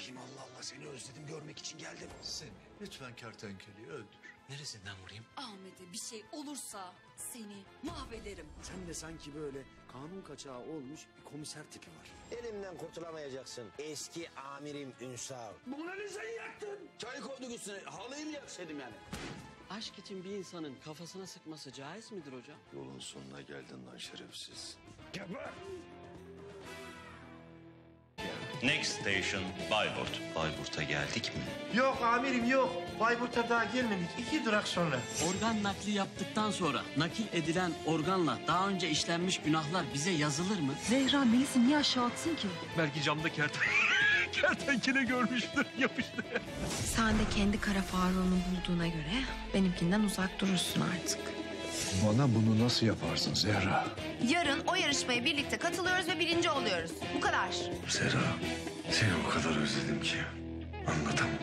Abiciğim Allah Allah seni özledim görmek için geldim. Seni lütfen kertenkeleyi öldür. Neresinden vurayım? Ahmet'e bir şey olursa seni mahvederim. Sen de sanki böyle kanun kaçağı olmuş bir komiser tipi var. Elimden kurtulamayacaksın. Eski amirim Ünsal. Mona Lisa'yı yaktın. Çay koyduk üstüne. Halıyı mı yaksaydım yani? Aşk için bir insanın kafasına sıkması caiz midir hocam? Yolun sonuna geldin lan şerefsiz. Geber. Next Station Bayburt. Bayburt'a geldik mi? Yok amirim yok. Bayburt'a daha gelmedik. 2 durak sonra. Organ nakli yaptıktan sonra nakil edilen organla daha önce işlenmiş günahlar bize yazılır mı? Zehra Melis'i niye aşağı atsın ki? Belki camda kertenkele görmüştür, yapıştı. Sen de kendi kara Faruk'unu bulduğuna göre benimkinden uzak durursun artık. Bana bunu nasıl yaparsın Zehra? Yarın o yarışmaya birlikte katılıyoruz ve birinci oluyoruz. Bu kadar. Zehra, seni o kadar özledim ki anlatamam.